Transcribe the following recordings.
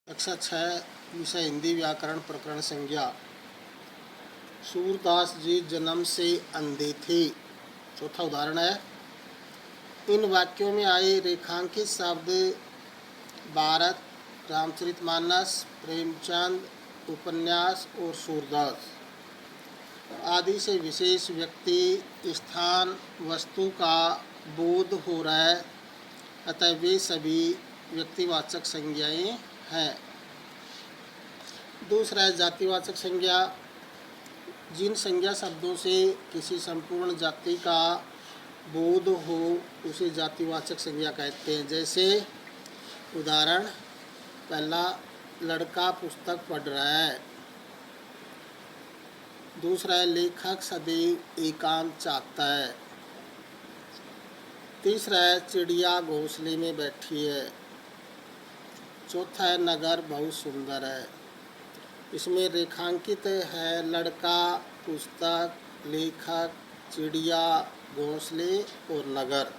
कक्षा 6 विषय हिंदी व्याकरण प्रकरण संज्ञा। सूरदास जी जन्म से अंधे थे। चौथा उदाहरण है, इन वाक्यों में आए रेखांकित शब्द भारत, रामचरितमानस, प्रेमचंद, उपन्यास और सूरदास आदि से विशेष व्यक्ति, स्थान, वस्तु का बोध हो रहा है, अतः वे सभी व्यक्तिवाचक संज्ञाएं हैं। दूसरा है जातिवाचक संज्ञा। जिन संज्ञा शब्दों से किसी संपूर्ण जाति का बोध हो उसे जातिवाचक संज्ञा कहते हैं। जैसे उदाहरण, पहला, लड़का पुस्तक पढ़ रहा है। दूसरा है, लेखक सदैव एकांत चाहता है। तीसरा है, चिड़िया घोंसले में बैठी है। चौथा है, नगर बहुत सुंदर है। इसमें रेखांकित है लड़का, पुस्तक, लेखक, चिड़िया, घोंसले और नगर।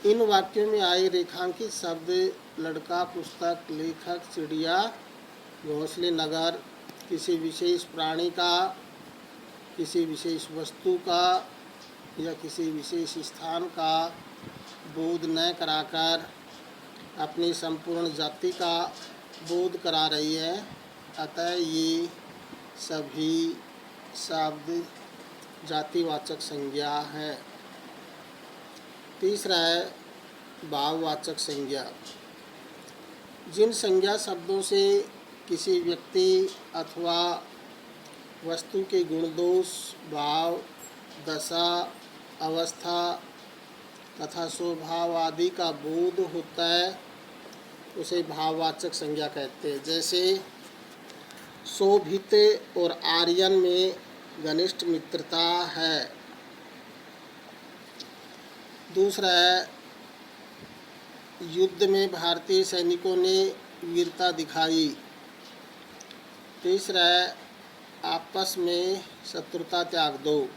इन वाक्यों में आए रेखांकित शब्द लड़का, पुस्तक, लेखक, चिड़िया, घोंसले, नगर किसी विशेष प्राणी का, किसी विशेष वस्तु का या किसी विशेष स्थान का बोध न कराकर अपनी संपूर्ण जाति का बोध करा रही है, अतः ये सभी शब्द जातिवाचक संज्ञा है। तीसरा है भाववाचक संज्ञा। जिन संज्ञा शब्दों से किसी व्यक्ति अथवा वस्तु के गुण दोष, भाव, दशा, अवस्था तथा स्वभाव आदि का बोध होता है उसे भाववाचक संज्ञा कहते हैं। जैसे शोभित और आर्यन में घनिष्ठ मित्रता है। दूसरा है, युद्ध में भारतीय सैनिकों ने वीरता दिखाई। तीसरा है, आपस में शत्रुता त्याग दो।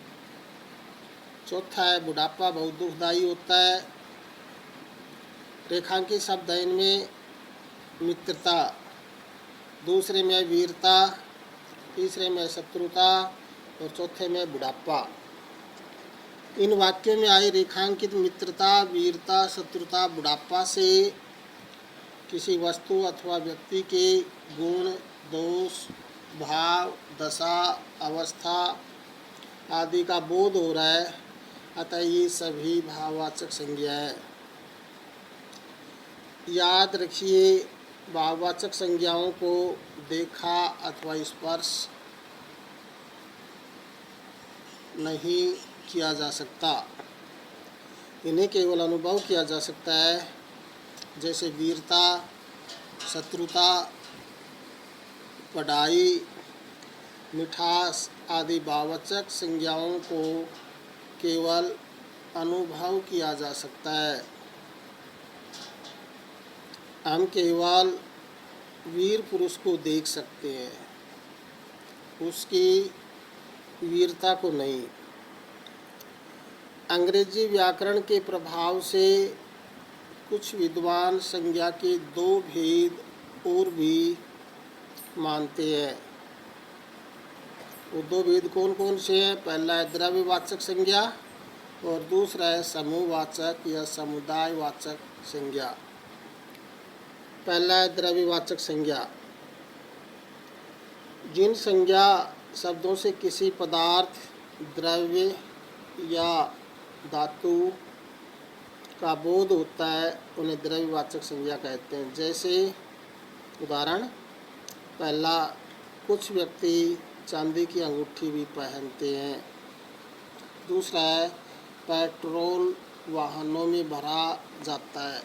चौथा है, बुढ़ापा बहुत दुखदायी होता है। रेखांकित शब्द है इनमें मित्रता, दूसरे में वीरता, तीसरे में शत्रुता और चौथे में बुढ़ापा। इन वाक्यों में आई रेखांकित मित्रता, वीरता, शत्रुता, बुढ़ापा से किसी वस्तु अथवा व्यक्ति के गुण, दोष, भाव, दशा, अवस्था आदि का बोध हो रहा है, अतः ये सभी भाववाचक संज्ञा है। याद रखिए, भाववाचक संज्ञाओं को देखा अथवा स्पर्श नहीं किया जा सकता, इन्हें केवल अनुभव किया जा सकता है। जैसे वीरता, शत्रुता, पढ़ाई, मिठास आदि भाववाचक संज्ञाओं को केवल अनुभव किया जा सकता है। हम केवल वीर पुरुष को देख सकते हैं, उसकी वीरता को नहीं। अंग्रेजी व्याकरण के प्रभाव से कुछ विद्वान संज्ञा के दो भेद और भी मानते हैं। वो दो भेद कौन कौन से हैं? पहला है द्रव्यवाचक संज्ञा और दूसरा है समूहवाचक या समुदायवाचक संज्ञा। पहला है द्रव्यवाचक संज्ञा। जिन संज्ञा शब्दों से किसी पदार्थ, द्रव्य या धातु का बोध होता है उन्हें द्रव्यवाचक संज्ञा कहते हैं। जैसे उदाहरण, पहला, कुछ व्यक्ति चांदी की अंगूठी भी पहनते हैं। दूसरा है, पेट्रोल वाहनों में भरा जाता है।